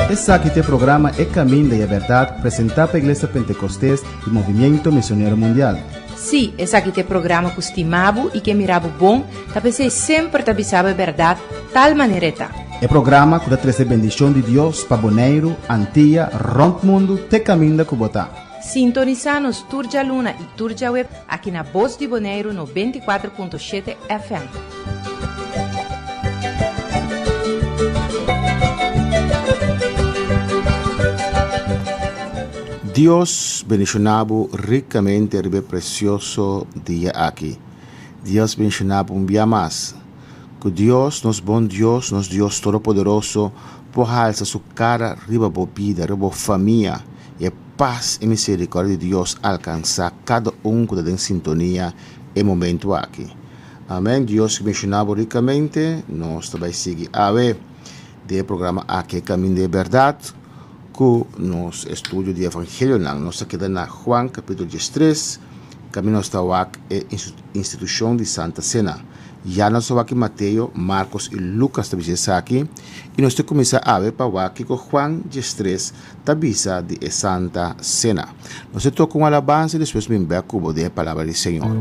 Esse aqui é o programa É Caminho da Verdade, apresentado pela Igreja Pentecostés do Movimento Missionário Mundial. Sim, esse aqui é o programa que estimava e que mirava bom, para sempre te avisava a verdade, tal maneira tá. É programa que traz a bendição de Deus para Bonaire, Antilha, Rompe Mundo, te caminho da Cubotá. Sintoniza-nos Turja Luna e Turja Web aqui na Voz de Bonaire no 24.7 FM. Dios bendicionado ricamente el precioso día aquí. Dios bendicionado un día más. Que Dios, nos bom Dios, nos Dios Todopoderoso, por alza su cara, riba vida, riba familia, y paz y misericordia de Dios alcanza cada uno que está en sintonía en momento aquí. Amén. Dios bendicionado ricamente, nos também sigue a ver del programa Aquí Camino de Verdad, que nos estudio de Evangelio, nos queda na Juan capítulo 13, camino hasta a instituição de Santa Cena. Já nós aqui Mateus, Marcos e Lucas também está aqui, e nós começamos a ver para aqui com Juan 13, da visa de Santa Cena. Nós tocamos com alabança e depois me ver cubo de palavra do Senhor.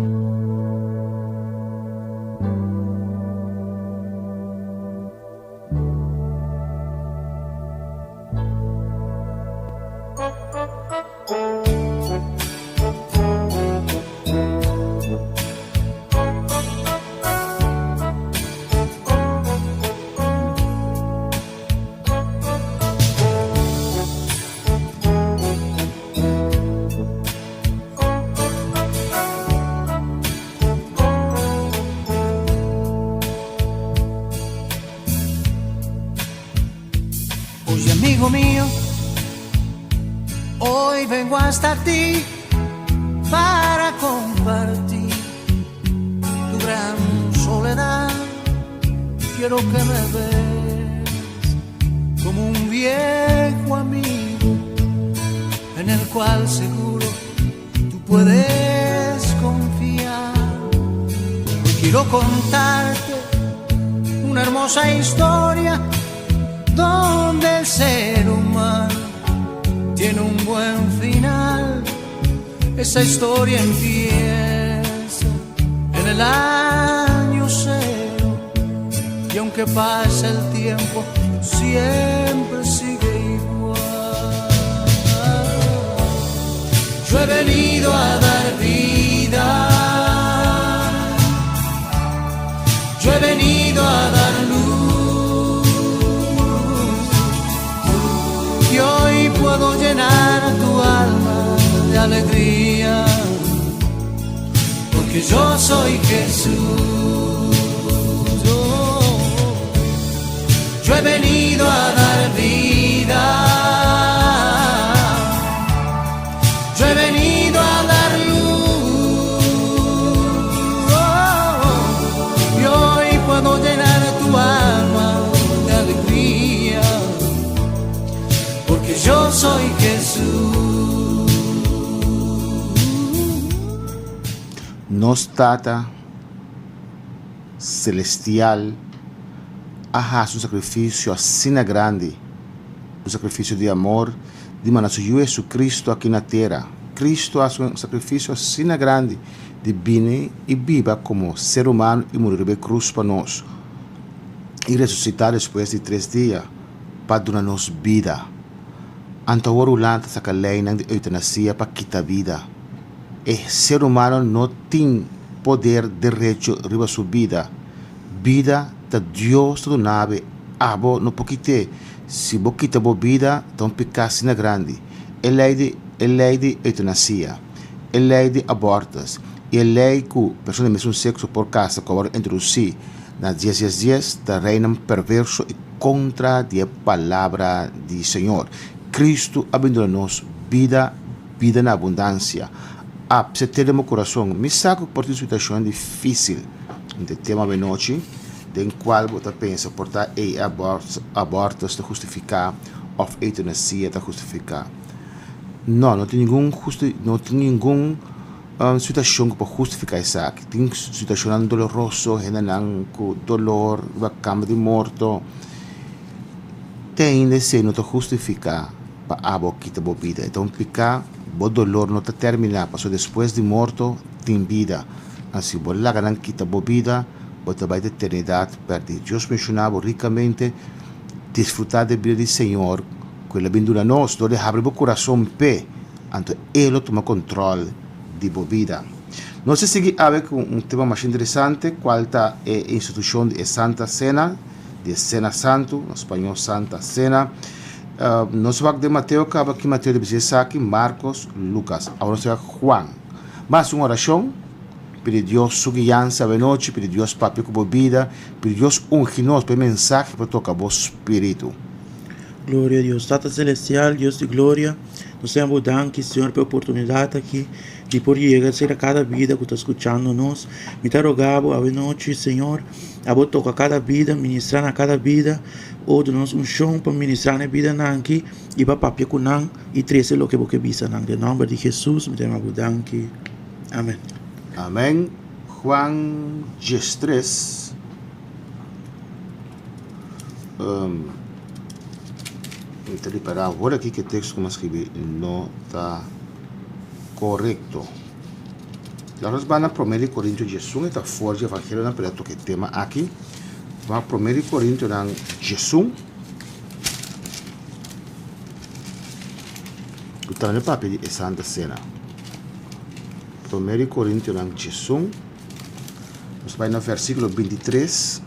Oye, amigo mío, hoy vengo hasta ti para compartir tu gran soledad. Quiero que me ves como un viejo amigo en el cual seguro tú puedes confiar. Hoy quiero contarte una hermosa historia donde el ser humano tiene un buen final. Esa historia empieza en el año cero, y aunque pase el tiempo, siempre sigue igual. Yo he venido a dar vida, yo he venido a dar luz, y hoy puedo llenar tu alma de alegría, porque yo soy Jesús. Yo he venido a dar vida, yo he venido a dar luz, y hoy puedo llenar tu alma de alegría, porque yo soy Jesús. Nos Tata Celestial hace un sacrificio así grande, un sacrificio de amor, de mandar su Jesucristo aquí en la tierra. Cristo hace un sacrificio así grande, de venir y viva como ser humano y morir en cruz para nosotros, y resucitar después de 3 días para darnos vida. Anta orulanta essa lei de eutanásia para quitar vida. O ser humano não tem poder, direito sobre sua vida. Vida que Deus te donava, abo no poquite. Se você quita a vida, então fica assim grande. É lei de eutanásia, é lei de abortos, e é lei que pessoas do mesmo sexo por casa que agora introduzir nas 10 da reina perverso e contra a palavra do Senhor. Cristo abandonou-nos vida na abundância. Se tem meu coração, me saco por uma situação difícil. De tema de noite, em qual você pensa por estar abortos de justificar, ou eutanásia de justificar. Não tem nenhuma situação para justificar isso. Tem situação dolorosa, com dolor, a cama de morto. ainda se não te justificar para abo que te vida. Então, picar, o dolor não te terminar, passou depois de morto, tem vida. Assim, vou lá ganar que te vida, você vai ter eternidade perto. Deus mencionava ricamente desfrutar da vida do Senhor, que Ele bendura nós, onde abre o coração pé, então Ele toma controle de a vida. Nós seguimos com um tema mais interessante, qual é a instituição de Santa Cena, de Cena Santo, em espanhol Santa Cena. Nós vamos de Mateus, acaba aqui Mateus de aqui, Marcos, Lucas. Agora nós vamos Juan. Mas uma oração, pedir Deus sua guiança a noite, pedir Deus papi com a vida, pedir Deus ungir-nos para mensagem para tocar o Espírito. Glória a Deus, Tata Celestial, Deus de glória, nós temos danke, Senhor, pela oportunidade aqui de por chegar a cada vida que está escutando nós. Me está rogando a noite, Senhor, a tocar cada vida, ministrar a cada vida, ou de nós chão para ministrar a vida aqui e para papi com nós e trazer o que você visa. Em nome de Jesus, me temos danke. Amém. Amém. Juan 13. Então, para agora aqui que o texto como escrevi não está correto. Nós vamos para 1 Coríntios Jesus, está fora do Evangelho, não para tocar tema aqui. Vamos para 1 Coríntios Jesus. O está no papel de Santa Cena. 1 Coríntios Jesus. Nós vamos no versículo 23.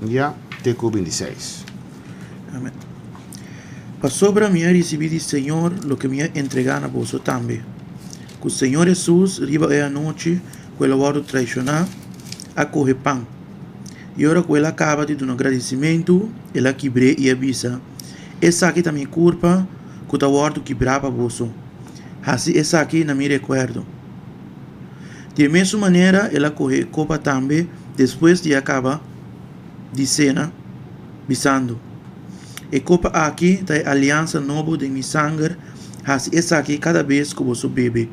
Ya, teco 26. Amém. Para sobre mim recebi do Senhor o que me entregar a vós também. Que o Senhor Jesus, riba a noite, quando hora traicionar, a correr pão. E ora que ela acaba de dar um agradecimento, ela quebrou e avisa. Essa aqui também culpa, que o hora quebrava a vós. Assim, essa aqui não me recuerdo. De mesma maneira, ela corre copa também, depois de acabar de cena, bisando. E copa aqui da aliança nova de mi sangue, assim essa aqui cada vez que você bebe.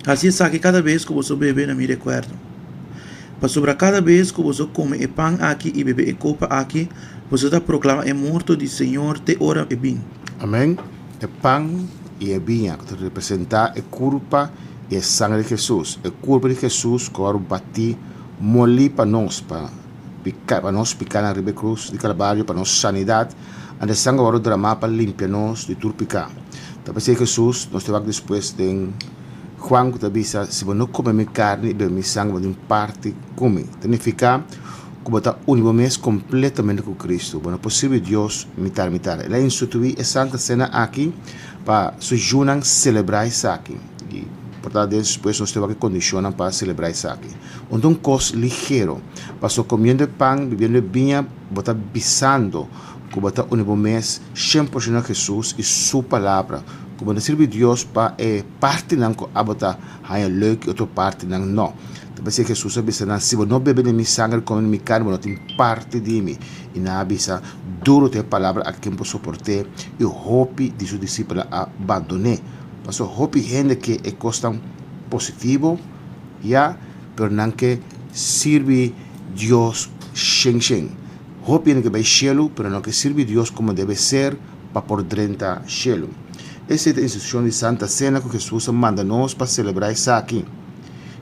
Assim essa aqui cada vez que você bebe, não me recuerdo. Para sobre cada vez que você come e pão aqui e bebe e copa aqui, você está proclama é morto do Senhor te ora e bem. Amém. É pão e é vinha, que representa é culpa e é sangue de Jesus. É culpa de Jesus que agora bati moli para nós picar na Ribe Cruz de Calvário, para nossa sanidade, e o sangue agora derramar para limpar nós de tudo picar. Então, para Jesus, nós temos depois de Juan que avisa, se você não come minha carne e bebe minha sangue, você parte come. Significa que você está unido mês completamente com Cristo. Não é possível Deus imitar. Ele instituiu a Santa Cena aqui para se juntar celebrar isso aqui. Portanto, depois nós temos que condicionar para celebrar isso aqui. Um coisa ligeiro. Passou comendo pão, bebendo vinho, você está bisando que você está unido mês 100% a Jesus e sua palavra. Que você serve Deus para parte não que você tem leuk e outra parte não. Então, se Jesus avisa, se você não bebe de minha sangue, come de minha carne, você não tem parte de mim. E não avisa, duro a palavra a quem pode suportar e o hope de seus discípulos abandonar. Passou hope gente que é coisa positivo, ya, pero não que sirve Deus shen. Hope gente que vai cielo, pero não que sirve Deus como deve ser para por dentro cielo. Essa é a instituição de Santa Cena que Jesus manda nós para celebrar isso aqui.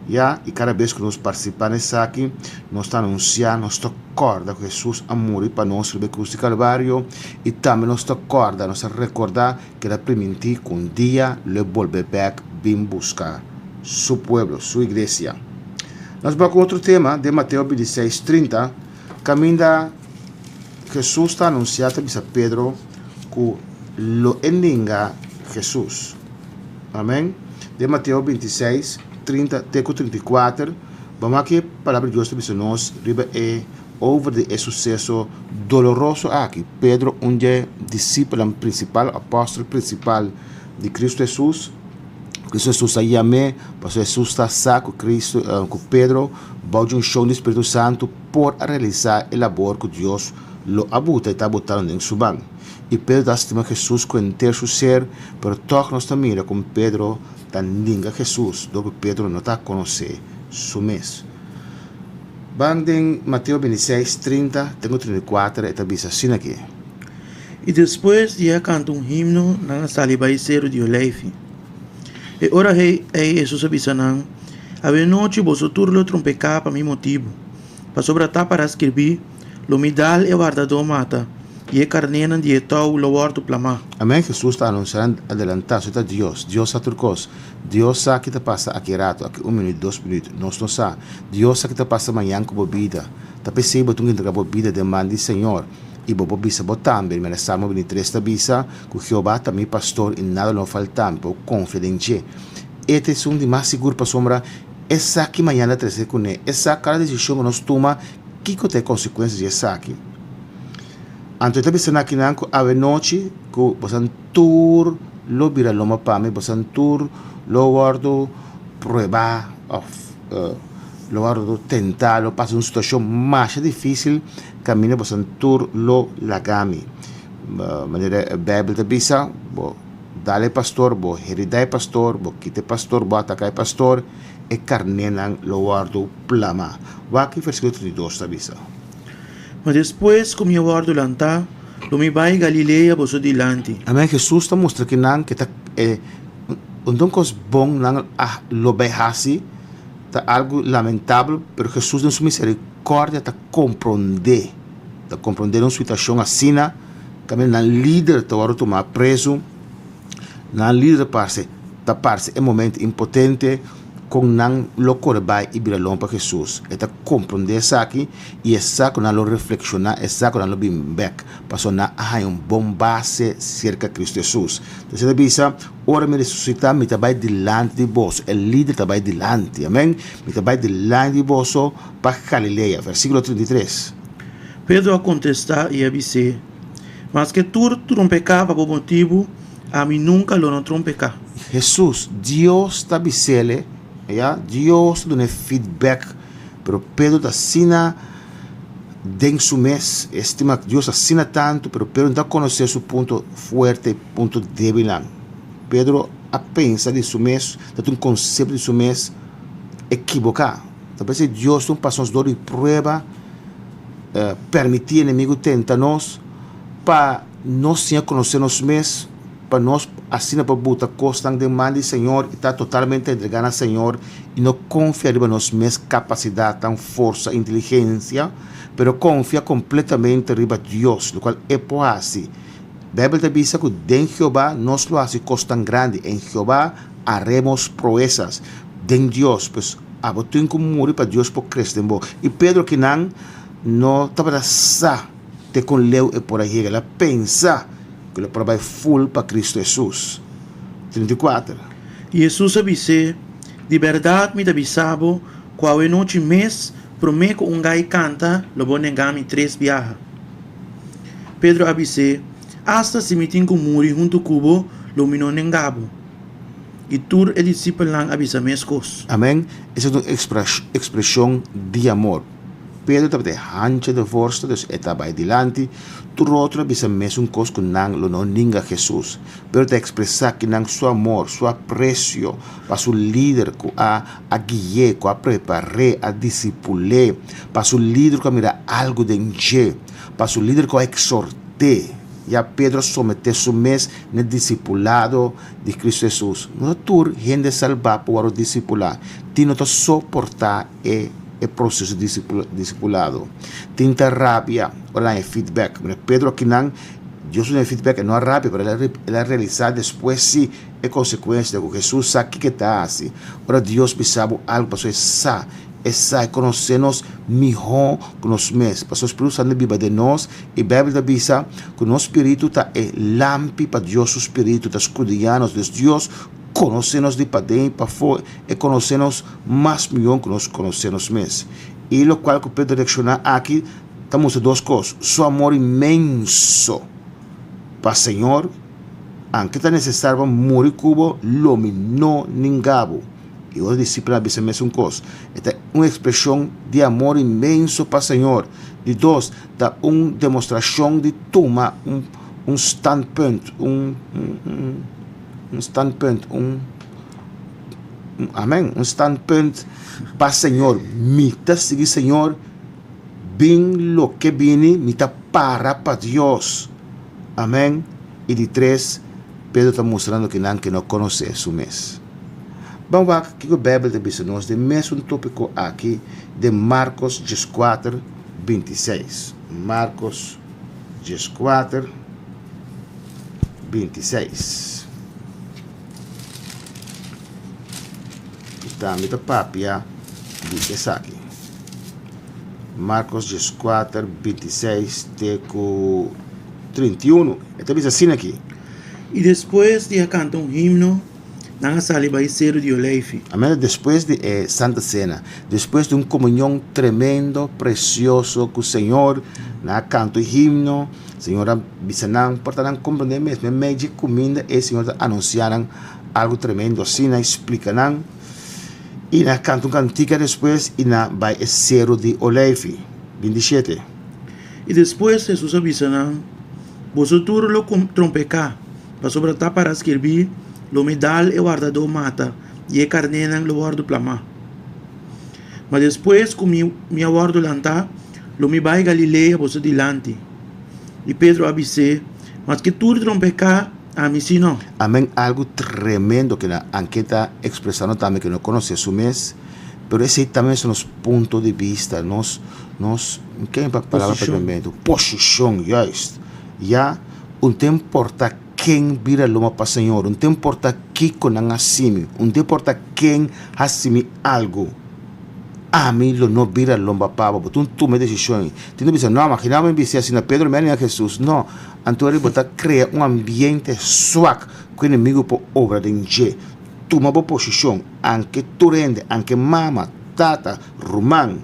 Ya, e cada vez que nós participamos disso aqui, nós estamos anunciando, nós recordamos que Jesus morreu para nós na cruz de Calvário e também nós recordamos, nós recordar que ele prometió que um dia ele volverá bem buscar seu povo, sua igreja. Nós vamos com outro tema de Mateus 26:30, caminho Jesus está anunciando a Pedro que lo enlinga Jesus. Amém? De Mateus 26:30 até 34, vamos aqui a palavra de Deus para nós, over de sucesso doloroso aqui. Pedro, discípulo principal, apóstolo principal de Cristo Jesus. Cristo Jesus aí amém, pastor Jesus está saco Cristo, com Pedro, baude show do Espírito Santo por realizar a labor que Deus lo abuta e está botando em suban. E Pedro estima Jesus com inteiro seu ser, pero todos nós também mira como Pedro está ninguém Jesus, do que Pedro não está a conhecer seu mês. Bang em Mateus 26, 30, tengo 34, e tabisa assim aqui. E depois de canta himno na salibaicero de Oleife. E ora Jesus avisa nang, ave noite vos turlo trompecar para mi motivo. Para sobratar para escrever, lo midal e guardador mata, e carnenan de etau lo guardo plama. Amém? Jesus está anunciando adelantar, está Deus está turcos. Deus sabe que te passa aqui rato, aqui 1 minuto, 2 minutos, nós não sabe. Deus sabe que te passa amanhã com bebida. Tá percebendo que tu bebida demanda Senhor. E bobo bisa botambe, mas Salmo 23 tabisa, que Jeová também pastor e nada não falta, por confidente. Este é um de mais seguro para sombra. Essa que amanhã na 13 com ele, essa cada decisão que nós toma, que tem consequências de essa aqui. Anto ita bisa aqui na ave noite, que você tur lo bira loma pame, você tur lo guardo prueba of lo guardo tentar, lo passa uma situação mais difícil, caminha você tur lo lagami. Maneira Bíblia da bisa, bo dale pastor, bo heridai pastor, bo kite pastor, bo atakai pastor, e carnenan lo guardo plama. Aqui versículo 32 da bisa. Mas depois, como eu guardo lantá, lo mi vai Galileia vos dilante. Amém. Jesus está mostrando que não que tá coisa bom não lo behasi, tá algo lamentável, mas Jesus em sua misericórdia tá compreender uma situação assim, também não líder tá agora tomar preso, não líder parce é momento impotente com não lo corbai e biralom para Jesus. Eta compreender isso aqui e essa que não lo reflexionar, essa que não lo bim back, para na um bom base cerca de Cristo Jesus. Então você bisa, ora me ressuscitar, me tabai delante de vos, o líder tabai delante, amém? Me tabai delante de vos para Galileia, versículo 33. Pedro a contestar e avisar, mas que tu trompecava por motivo, a mim nunca lo não trompecar. Jesus, Deus está bisele, Deus dá feedback, pero Pedro está assina dentro su mês, estima que Deus assina tanto, pero Pedro não conhece seu ponto forte, ponto débil. Pedro a pensa de su mês, tem conceito de su mês equivocado. Talvez Deus não passou as dores e prova, permitir inimigo tentar nós, para nós sim conhecer nosso mês, para nós assim para botar costa demanda Senhor e está totalmente entregado ao Senhor e não confia em nós mesmos capacidade, tão força, inteligência, pero confia completamente em Deus, o qual é por assim. A Bíblia diz que em Jeová nós lo hace costa grande, em Jeová haremos proezas, em Deus, pues abotin como morrer para Deus por Cristo. E Pedro que não estava sa te com leu e por aí, ela pensa que ele prova full para Cristo Jesus. 34. E Jesus avisou, de verdade me avisava, qual noite mês, prometo gai canta, lo vou negar-me 3 viajas. Pedro avisou, hasta se me tenho morrer junto cubo, lo me não negabo. E tur e discípulo lang avisa mescos. Amém. Essa é uma expressão de amor. Pedro estava hanche de força, dus estava adiante. Tu outro avisa mesmo coisa que não ninga Jesus. Pero te expressa que não seu amor, seu apreço para seu líder, que a guiar, que a preparar, a discipular, para seu líder que mira algo de encher, para seu líder que a exorte. E a Pedro someteu seu mês no discipulado de Cristo Jesus. Não tur gente salvar para o discipular, tino to suportar o processo discipulado. Tinta rápida, olha em feedback. Pedro aqui não, Deus não é feedback, não é rápido, para ele realizar depois sim é consequência de que Jesus sabe que está assim. Ora Deus sabe algo para essa conhecer-nos melhor que nós mesmos. Para o Espírito Santo viva de nós, e a Bíblia diz que o nosso espírito está lampi para Deus, o espírito está escudriando de Deus, conhecer-nos de para dentro, para fora, e conhecer-nos mais melhor que nós conhecemos mesmos. E o qual que Pedro direcionar aqui, estamos a 2 coisas. Seu amor imenso para o Senhor, aunque está necessário para morrer cubo, lo não ningabo. E os discípulos dizem a mesma coisa. Esta é uma expressão de amor imenso para o Senhor. De 2, dá uma demonstração de tomar um standpoint, amém? Um standpoint para o Senhor. Me está seguindo Senhor, bien lo que viene, mita para Dios. Amén. Y de 3, Pedro está mostrando que no conoce su mes. Vamos a ver que la Bíblia dice nos de mes un tópico aquí de Marcos 4, 26. Marcos 4, 26. Está a papia dice aqui. Marcos 4, 26, teco 31. Então diz assim aqui. Y después de cantar un himno, nanga sali baicero de Oleife. Amém? Depois de Santa Cena, depois de comunhão tremendo, precioso com o Senhor, na canto himno, Senhora bisanang, portanto compreender mesmo, meio de comida, e Senhor anunciaram algo tremendo, assim, explicaram, e na canto cantica depois, e na baicero de Oleife, 27. Y después Jesús avisanan, vosotros lo trompeca, para para escrever, lo medal e guardador mata, y carnenan lo guardo plama. Mas después, como mi guardo lanta, lo me vai Galilea vos dilante. Y Pedro avise, mas que tú trompeca, a mí si no. Amém, algo tremendo que na anqueta expressando também que não conhece su mês, pero esse também são os pontos de vista, nós quem é a palavra para posição, just. Já, não tem importa quem vira loma para o Senhor, não tem importa quem com assimi, não tem importa quem assimi algo. A mim não vira loma para o tu toma decisão. Tu não pensa, não, imaginava me assim na Pedro, me a Jesus, não. Então ele botar criar ambiente suave que o inimigo pode obrar de nje. Toma boa posição, anche tu rende, anche mama, tata, román,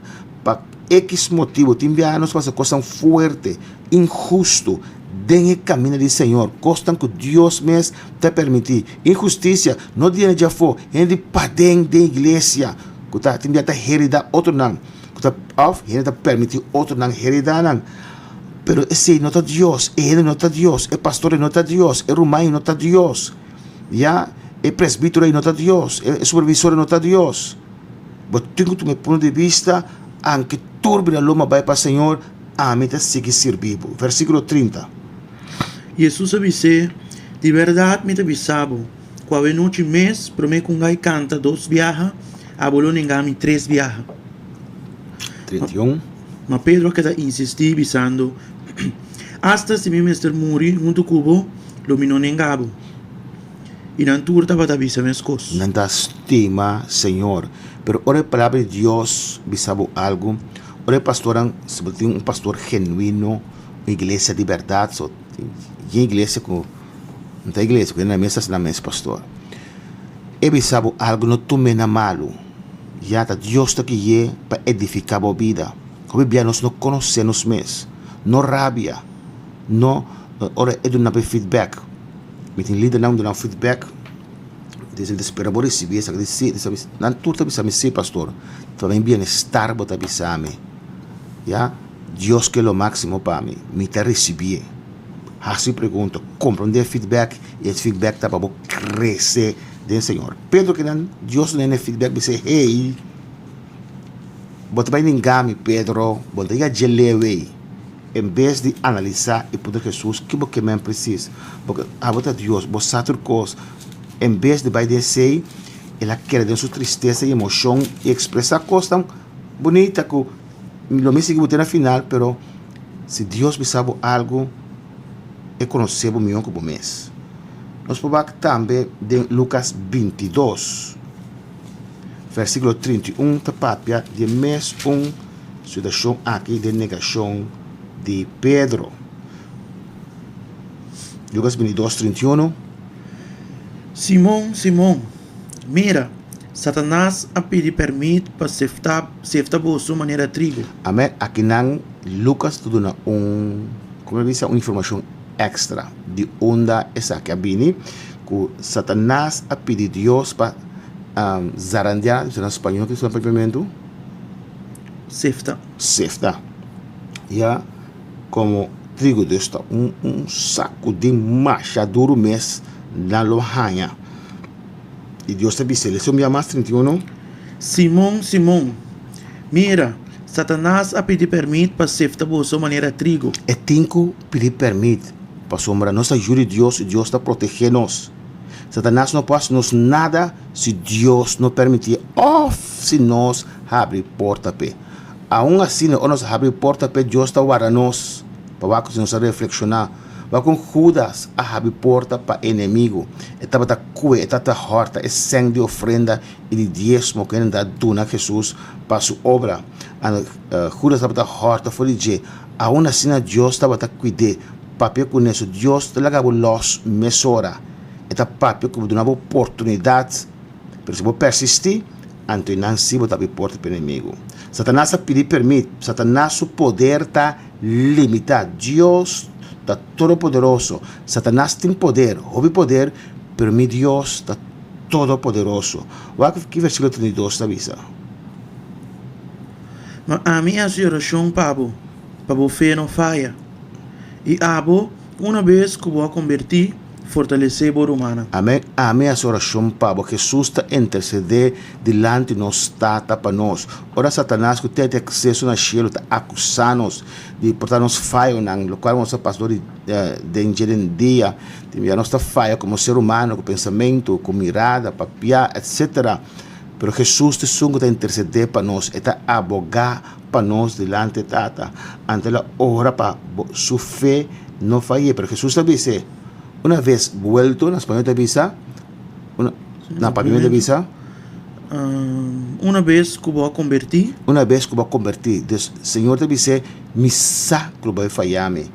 para X motivo, te envianos para coisa forte, injusto. Den el camino del Señor, costan que Dios mes te permitir. Injusticia, no tiene ya fo, en el padén de iglesia, que te envía a heredar otro nan, que te permitir otro nan heredar nan. Pero ese no está Dios, él no está Dios, el pastor no está Dios, el romano no está Dios, ya, el presbítero no está Dios, el supervisor no está Dios. Pero tengo tu punto de vista, aunque turbina loma va para el Señor, a mí te sigue sirviendo. Versículo 30. Jesus avise, de verdade me avisava, qual noite mês, para mim com gai canta 2 viaja, a bolo nengami 3 viaja. 31. Mas Pedro queda insistir avisando, hasta se mi mestre muri junto cubo, lo mi non engabo. E na turta va avisa minhas coisas. Não dá estima, Senhor. Pero ora a palavra de Deus, bisabo algo. Ora pastor, se tem pastor genuíno, uma igreja de verdade, só e igreja com não tem igreja, porque na mesa na mesa pastor. E bisabo algo não tome na malo. Já tá Deus tá aqui para edificar a vida. Como bem nós não conhecemos mesmo. Não rabia. Não, ora é do na feedback. Me tem líder não do feedback. Desde ele espera por receber essa que não tudo bisa me ser pastor. Também bem-estar bota bisa me. Já Deus que é o máximo para mim. Me tá receber. Assim pergunta, compreender feedback e esse feedback tá para crescer do Senhor. Pedro que não Deus não é feedback, você hey, bota bem engame Pedro, bota aí a gelewe. Em vez de analisar e poder Jesus que você mesmo precisa, porque a bota Deus, você sabe coisa. Em vez de vai descer, ela quer de sua tristeza e emoção e expressar coisas tão bonita que lo me sigue botando na final, pero se Deus me sabe algo e conhecemos melhor como mês. Nós podemos também de Lucas 22, versículo 31, da papia de mês 1, situação aqui de negação de Pedro. Lucas 22, 31. Simão, Simão, mira, Satanás a pedir permite para seftar bolso maneira trigo. Amém. Aqui não, Lucas tudo na como eu disse, uma informação extra de onde essa cabine que Satanás a pedir Deus para zarandear, isso em espanhol que é o primeiro sefta. E como trigo desta saco de machaduro mês na lohanha. E Deus te disse, ele se mais 31. Simão, Simão, mira, Satanás a pedir permit para sefta vosso maneira trigo. É tinco pedir permite para sombra nos ajude Deus e Deus está protegendo-nos. Satanás não pode nos nada se Deus não permitir ou se nós abrir porta pé. Aún assim, nós abrir porta pé, Deus está guardando-nos para que nós reflexionar. Vai com Judas a abrir porta para inimigo. Estava da cua, estava horta, é sangue de ofrenda e de dízimo que ele dá a Jesus para sua obra. Judas estava da horta, foi de aún assim, Deus estava da cuidar. Papel com isso, Deus te lagava los mesora. Eta papel que dá uma oportunidade, mas se você persistir, então não se você abrir porta para o inimigo. Satanás a pedir permite, Satanás o poder está limitado. Deus está todo poderoso. Satanás tem poder, houve poder, pero mi Deus está todo poderoso. Olha que versículo 32 está avisa. Mas a minha oração, Pabo, para o fé não falha. E abo, uma vez que vou convertir, fortalecer a humana. Amém. A minha oração, Pablo, Jesus está interceder delante de nós, para nós. Ora, Satanás, que tem acesso na cielo, está acusando-nos de portar-nos falha, no qual nós pastores de dia em dia, de nossa falha como ser humano, com pensamento, com mirada, papia, etc. Pero Jesus te sungo está interceder para nós, está abogar para nós delante de Tata. Ante a hora para sua fé não falhe. Pero Jesus te dice, una vez vuelto, na espanhol te avisa, na papel te avisa, uma vez que vou convertir, Deus, Senhor te avisa, mi sacro vai falhar-me,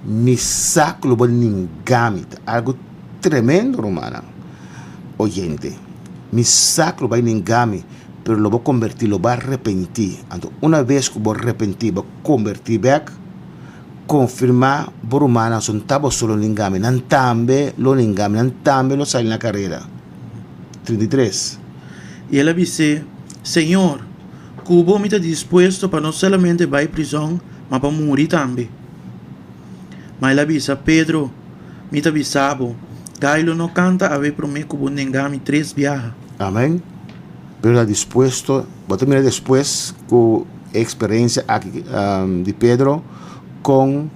mi sacro vai ningar-me, algo tremendo, romana, oyente, mi sacro vai ningar-me, pero lo vou convertir, lo vou arrepentir, então, uma vez que vou arrepentir, vou convertir back, confirmar por humana son tabo solo lingame nan tambe lo sai na carreira 33 e ela disse, Senhor, Cubo me está disposto para não somente vai prisão, mas para morrer também. Mas ela disse, Pedro, me está avisado, Gailo não canta a ver para mim Cubo nengame 3 viajes. amém. Pero está dispuesto, vou terminar depois com a experiência de Pedro con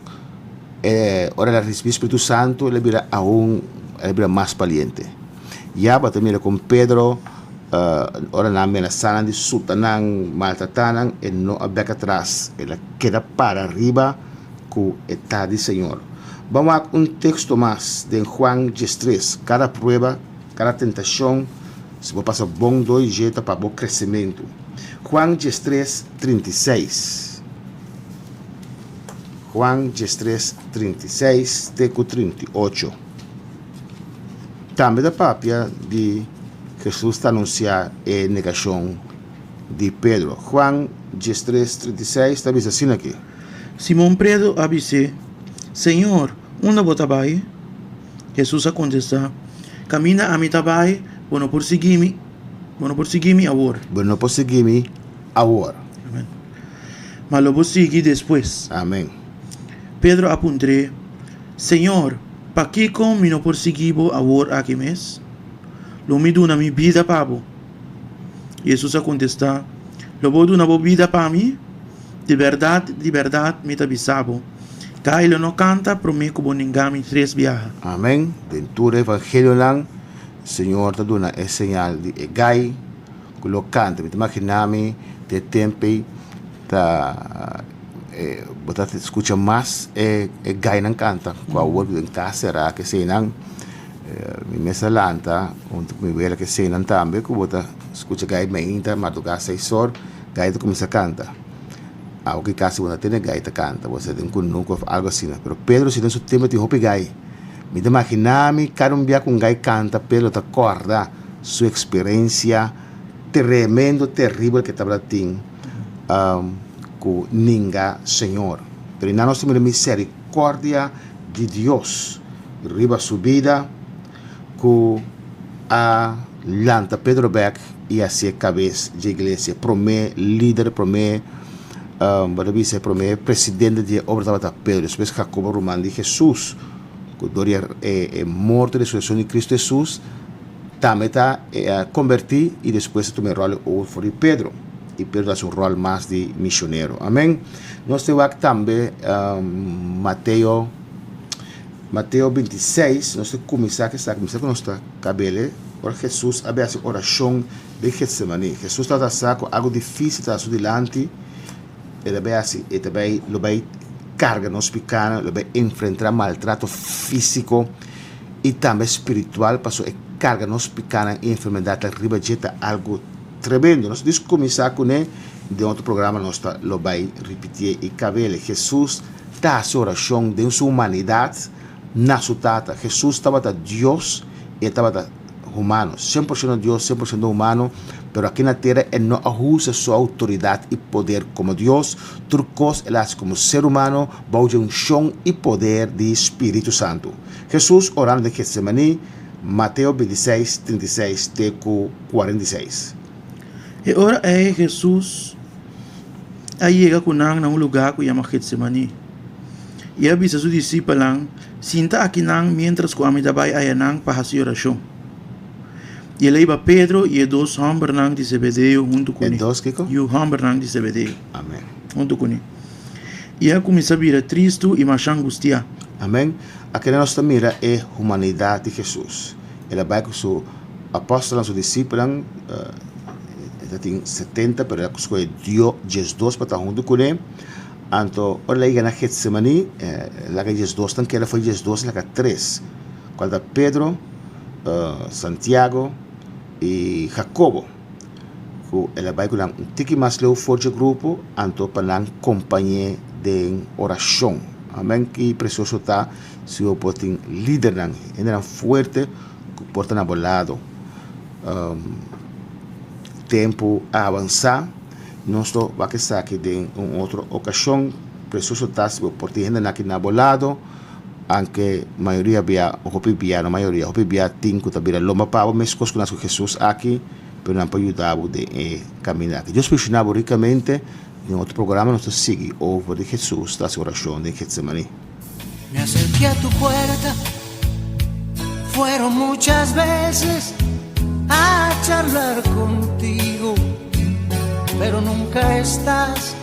ahora la recibí Espíritu Santo, él era más valiente. Ya va a terminar con Pedro, ahora la amenaza de Sutanan, maltratanan, él no había atrás, él queda para arriba con está del Señor. Vamos a un texto más de Juan 3. Cada prueba, cada tentación, se va a pasar bom 2 jeitos para bom crescimento. Juan 3, 36. Juan 3, 36, teco 38. Também da papia de Jesus está anunciar a negação de Pedro. Juan 3, 36, está dizendo assim aqui. Simão Pedro avise, Senhor, onde você vai? Jesus a contestar, camina a mi trabalho, bueno por seguir-me agora. Bueno por seguir-me agora. Amém. Mas lo vou seguir depois. Amém. Pedro apuntou, Senhor, para que como não perseguibo agora aqui mesmo? Lo me dá minha vida para você. Jesus a contestar, lo vou dar uma vida para mim? De verdade, me está avisado. Caio não canta para mim como ninguém 3 viajes. Amém. Dentro do Evangelho lá, o Senhor está dando a señal de gai, que lo canta. Me imaginame de tempo, você escuta mais gai não canta. Qual o em casa será que se não me mesa lanta, onde me vê que se não também, que você escuta gai meinta, madrugada 6 horas, gai começa a cantar. Algo que você tem gai te canta, você tem nunca algo assim. Mas Pedro se tem seu tempo de hopi gai. Me imaginame cada dia com gai canta, Pedro te acorda sua experiência tremendo, terrível que estava tendo. Com ninguém, Senhor. Pero na nossa misericórdia de Deus, riba sua vida, com a lanta Pedro Beck e a ser cabeça de igreja, promê líder, promê presidente de obra da Pedro, depois Jacobo Romano de Jesus, que doria morte e ressurreição de Cristo Jesus, também está convertido e depois tomou o rol de Pedro. e perda seu rol mais de missionário. Amém? Nós temos aqui também Mateus 26, nós temos que começar com nossa cabelo. Ora Jesus abre a oração de Getsemani. Jesus está com algo difícil está delante. Ele também vai carga nos picana, ele vai enfrentar maltrato físico e também espiritual, passou carga nos picana e enfermidade arriba jeta algo tremendo. Nós vamos começar com ele de outro programa nós lo vai repetir e cabelo. Jesus está a oração de sua humanidade na sua tata. Jesus estava da Deus e estava humano, 100% Deus, 100% humano, pero aqui na terra ele não usa sua autoridade e poder como Deus, turcos ele hace como ser humano, bajo unção e poder de Espírito Santo. Jesus orando de Getsemani, Mateus 26, 36, teco 46. E ora Jesus aí chega com num lugar que chama Getsemani. E avisa seus discípulos, sinta aqui mientras que a mim vai aí para fazer oração. E ele leva Pedro e dois homens de Zebedeu junto com ele. E os homens de Zebedeu. Amém. Junto com ele. E ele começa a vir triste e mais angustiado. Amém. Aqui na nossa mira é a humanidade de Jesus. Ele vai com seu apóstolo, seus discípulos, ele tem 70, mas ele escolhe Jesus para estar junto com ele. Então, olha aí na Getsemani, lá que Jesus, que ela foi Jesus, lá que 3. Quando Pedro, Santiago e Jacobo, ela vai com um tique mais leu forte grupo, então para a companhia de oração. Amém. Que precioso está se eu posso líder ainda forte que porta na bolado. Tempo a avançar, nós vamos estar aqui em outra ocasião. Precioso está se eu posso ainda aqui na bolado. Anche maioria via a maioria via tinco tabira loma pavo mescos com Jesus aqui para não ajudar de caminhar. Deus pressionava ricamente em outro programa nós sigue over de Jesus da oração de Getsemani. Me acerqué a tu puerta, fueron muchas veces a charlar contigo, pero nunca estás,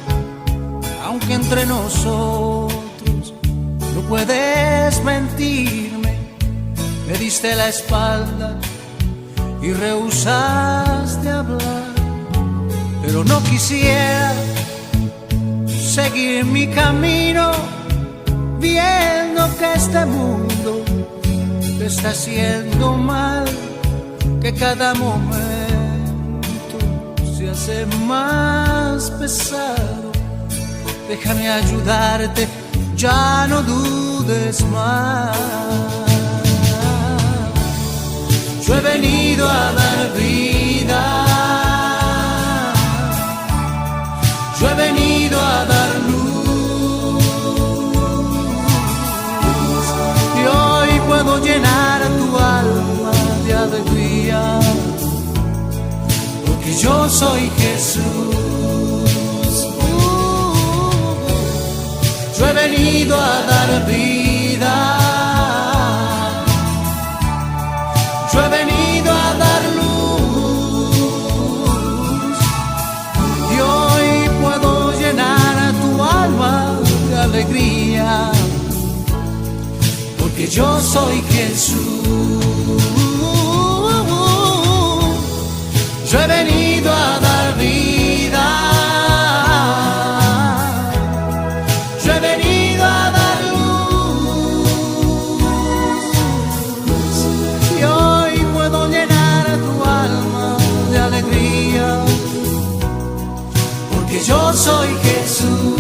aunque entre nosotros no puedes mentirme, me diste la espalda y rehusaste hablar, pero no quisiera seguir mi camino viendo que este mundo te está haciendo mal, que cada momento se hace más pesado. Déjame ayudarte, ya no dudes más. Yo he venido a dar vida, yo he venido a dar luz, y hoy puedo llenar tu alma de alegría, porque yo soy Jesús. Yo he venido a dar vida, yo he venido a dar luz, y hoy puedo llenar tu alma de alegría, porque yo soy Jesús. Yo he venido a dar vida, yo he venido a dar luz, y hoy puedo llenar tu alma de alegría, porque yo soy Jesús.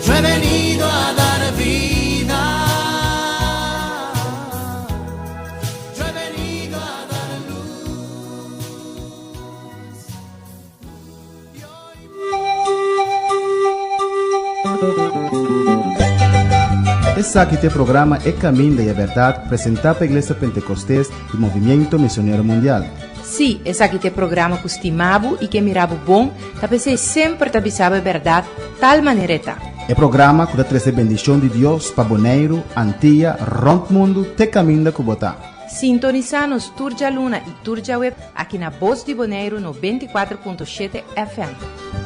Yo he venido a dar vida, yo he venido a dar luz, y hoy... Esse aqui é o programa É Caminho da Verdade, apresentado pela Igreja Pentecostés e Movimento Missionário Mundial. Sim, esse aqui é o programa que estimava e que mirava bom, talvez sempre te avisava a verdade, tal maneira está. É programa que traz a bendição de Deus para Boneiro, Antilha, Rond Mundo, te caminho da Cubotá. Sintoniza-nos Turja Luna e Turja Web aqui na Voz de Bonaire 94.7 FM.